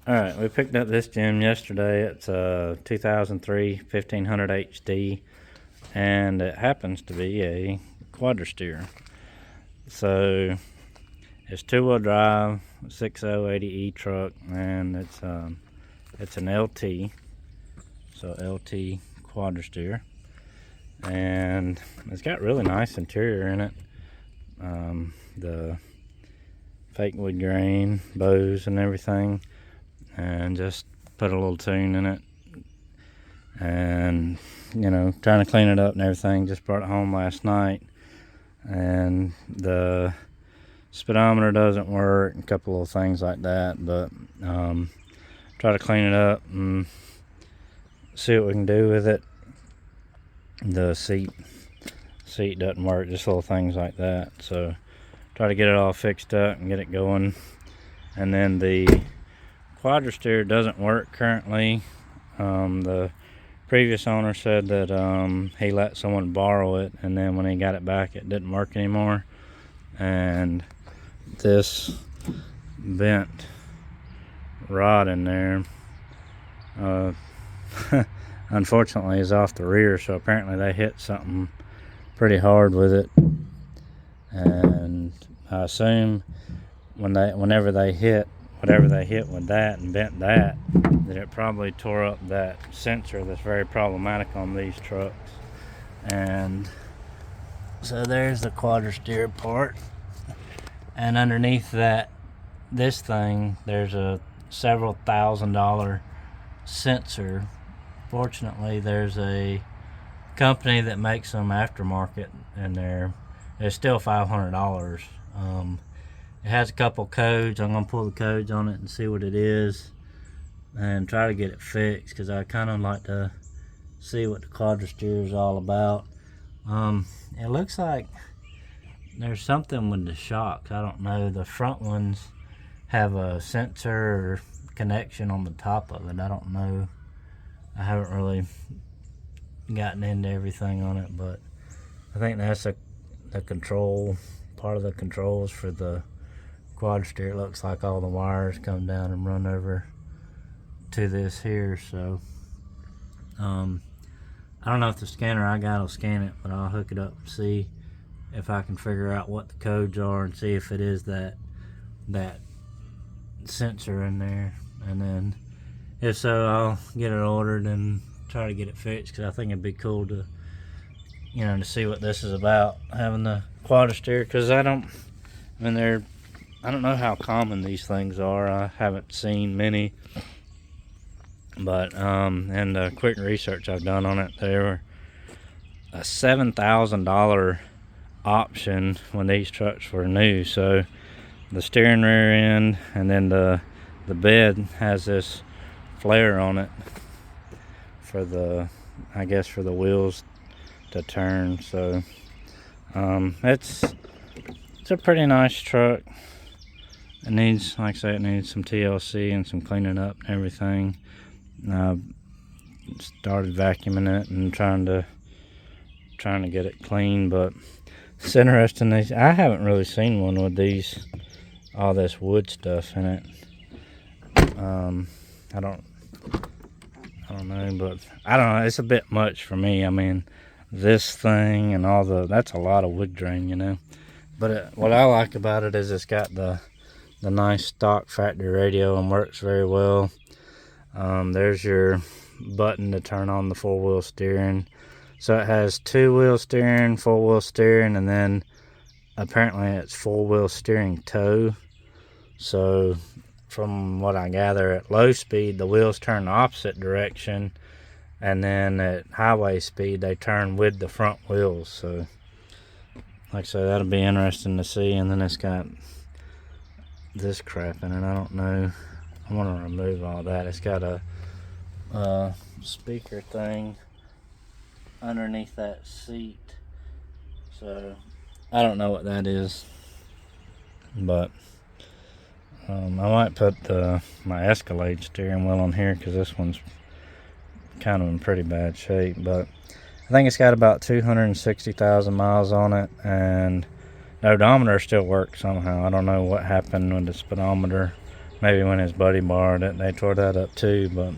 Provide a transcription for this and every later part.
Alright, we picked up this gem yesterday. It's a 2003 1500 HD, and it happens to be a Quadrasteer. So it's two-wheel drive, 6080E truck, and it's an LT, so LT Quadrasteer, and it's got really nice interior in it. The fake wood grain, bows, and everything. And just put a little tune in it, and trying to clean it up and everything. Just brought it home last night, and the speedometer doesn't work, a couple of things like that, but try to clean it up and see what we can do with it. The seat doesn't work, just little things like that, so try to get it all fixed up and get it going. And then the Quadrasteer doesn't work currently. The previous owner said that he let someone borrow it, and then when he got it back it didn't work anymore, and this bent rod in there unfortunately is off the rear, so apparently they hit something pretty hard with it, and I assume whenever they hit whatever they hit with that and bent that it probably tore up that sensor that's very problematic on these trucks. And so there's the Quadrasteer part, and underneath this thing there's a several $1,000 sensor. Fortunately, there's a company that makes them aftermarket, and they're still $500. It has a couple codes. I'm gonna pull the codes on it and see what it is and try to get it fixed, because I kind of like to see what the Quadrasteer is all about. It looks like there's something with the shocks. I don't know. The front ones have a sensor or connection on the top of it. I don't know. I haven't really gotten into everything on it, but I think that's the control, part of the controls for the Quadrasteer. It looks like all the wires come down and run over to this here, so I don't know if the scanner I got will scan it, but I'll hook it up and see if I can figure out what the codes are and see if it is that sensor in there, and then if so, I'll get it ordered and try to get it fixed, because I think it'd be cool to to see what this is about, having the Quadrasteer, because I don't know how common these things are. I haven't seen many, but and the quick research I've done on it, they were a $7,000 option when these trucks were new. So the steering rear end, and then the bed has this flare on it for the, I guess, for the wheels to turn. So it's a pretty nice truck. It needs, like I say, it needs some TLC and some cleaning up and everything. Started vacuuming it and trying to get it clean, but it's interesting. I haven't really seen one with all this wood stuff in it. I don't know, but I don't know. It's a bit much for me. I mean, this thing and that's a lot of wood grain, But what I like about it is it's got the nice stock factory radio and works very well. There's your button to turn on the four-wheel steering. So it has two-wheel steering, four-wheel steering, and then apparently it's four-wheel steering tow. So from what I gather, at low speed the wheels turn the opposite direction, and then at highway speed they turn with the front wheels. So like I said, that'll be interesting to see. And then it's got this crap in it. I don't know. I want to remove all that. It's got a speaker thing underneath that seat, so I don't know what that is, but I might put my Escalade steering wheel on here, because this one's kind of in pretty bad shape. But I think it's got about 260,000 miles on it, and the odometer still works somehow. I don't know what happened with the speedometer maybe when his buddy borrowed it, they tore that up too. But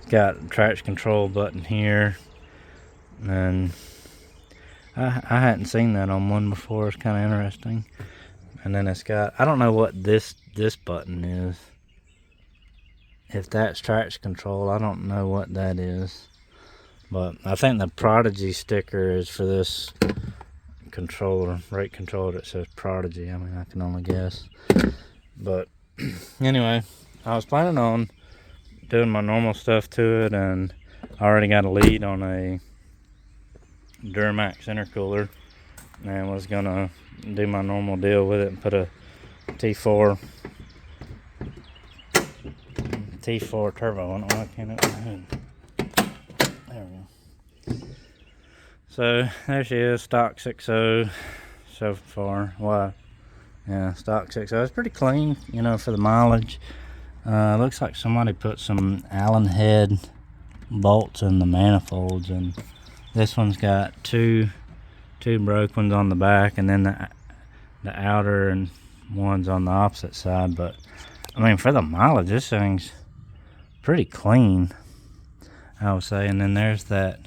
it's got traction control button here, and I hadn't seen that on one before. It's kind of interesting. And then it's got, I don't know what this button is. If that's traction control, I don't know what that is. But I think the Prodigy sticker is for this controller, rate controller that says Prodigy. I mean, I can only guess. But anyway, I was planning on doing my normal stuff to it, and I already got a lead on a Duramax intercooler, and was gonna do my normal deal with it and put a T4 turbo on it. Why can't it move? There we go. So there she is, stock 6.0 so far. Well, yeah, stock 6.0. It's pretty clean, you know, for the mileage. Looks like somebody put some Allen head bolts in the manifolds, and this one's got two broke ones on the back, and then the outer and one's on the opposite side. But I mean, for the mileage, this thing's pretty clean, I would say. And then there's that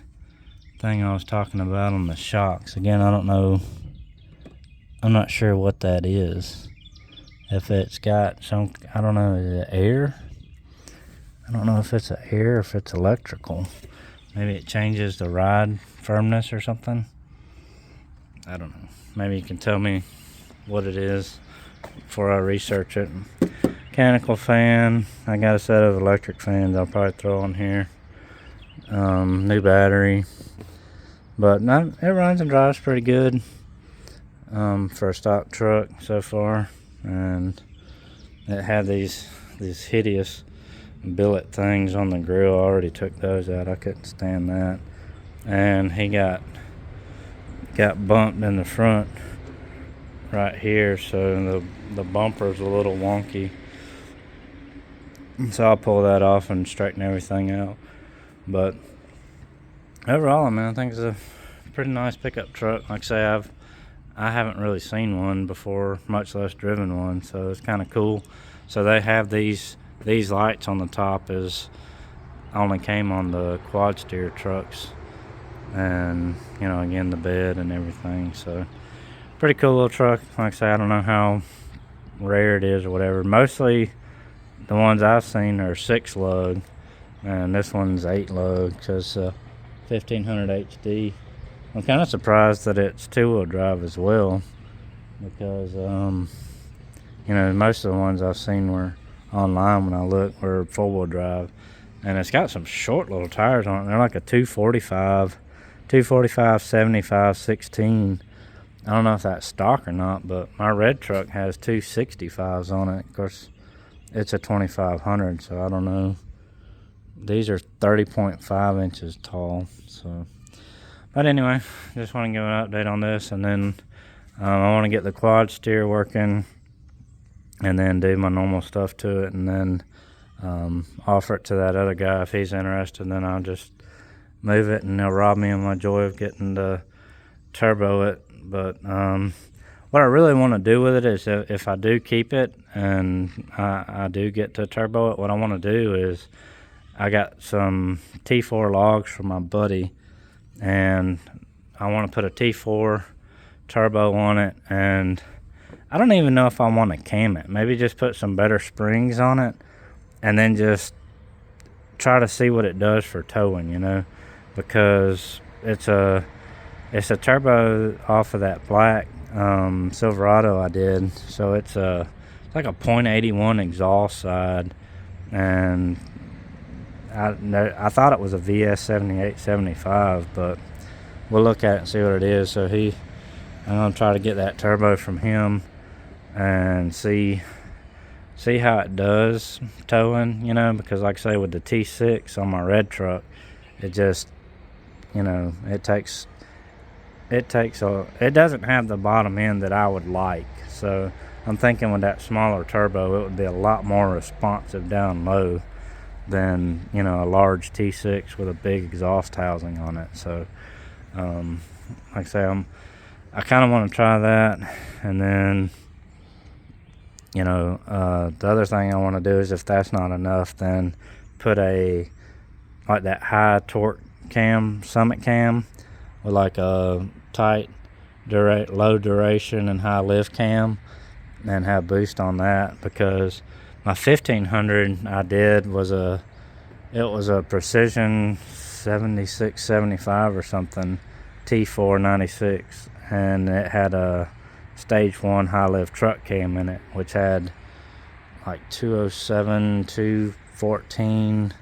thing I was talking about on the shocks. Again, I don't know, I'm not sure what that is. If it's got some, I don't know, is it air? I don't know if it's air or if it's electrical. Maybe it changes the ride firmness or something. I don't know. Maybe you can tell me what it is before I research it. Mechanical fan. I got a set of electric fans I'll probably throw on here. New battery. But no, it runs and drives pretty good for a stock truck so far. And it had these hideous billet things on the grill. I already took those out. I couldn't stand that. And he got bumped in the front right here, so the bumper's a little wonky. So I'll pull that off and straighten everything out. But overall, I mean, I think it's a pretty nice pickup truck. Like I say, I haven't really seen one before, much less driven one, so it's kind of cool. So they have these lights on the top, is only came on the Quadrasteer trucks, and you know, again, the bed and everything. So pretty cool little truck. Like I say, I don't know how rare it is or whatever. Mostly the ones I've seen are 6 lug, and this one's 8 lug, because 1500 HD. I'm kind of surprised that it's 2-wheel drive as well, because you know, most of the ones I've seen were online when I looked were 4-wheel drive. And it's got some short little tires on it. They're like a 245, 75, 16. I don't know if that's stock or not, but my red truck has 265s on it. Of course, it's a 2500, so I don't know. These are 30.5 inches tall. So, but anyway, just want to give an update on this, and then I want to get the Quadrasteer working, and then do my normal stuff to it, and then offer it to that other guy if he's interested. Then I'll just move it, and they'll rob me of my joy of getting to turbo it. But what I really want to do with it is, if I do keep it and I do get to turbo it, what I want to do is, I got some T4 logs from my buddy, and I want to put a T4 turbo on it, and I don't even know if I want to cam it. Maybe just put some better springs on it, and then just try to see what it does for towing, you know, because it's a turbo off of that black Silverado I did. So it's like a .81 exhaust side, and I thought it was a VS 7875, but we'll look at it and see what it is. So I'm gonna try to get that turbo from him and see how it does towing, you know, because like I say, with the T6 on my red truck, it just, you know, it doesn't have the bottom end that I would like. So I'm thinking with that smaller turbo, it would be a lot more responsive down low than, you know, a large T6 with a big exhaust housing on it. So like I say, I kind of want to try that, and then You know, the other thing I want to do is, if that's not enough, then put like that high torque cam, summit cam, with like a tight, low duration and high lift cam, and have boost on that, because my 1500 I did was it was a Precision 7675 or something, T496, and it had a stage 1 high lift truck cam in it, which had like 207, 214,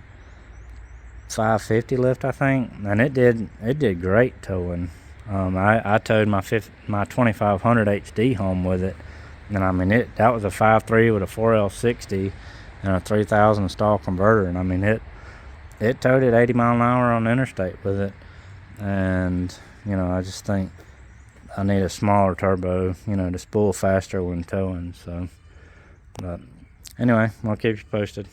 550 lift, I think, and it did great towing. I towed my 2500 HD home with it, and I mean that was a 5.3 with a 4L60 and a 3000 stall converter, and I mean it towed at 80 mile an hour on the interstate with it. And you know, I just think I need a smaller turbo, you know, to spool faster when towing. So, but anyway, I'll keep you posted.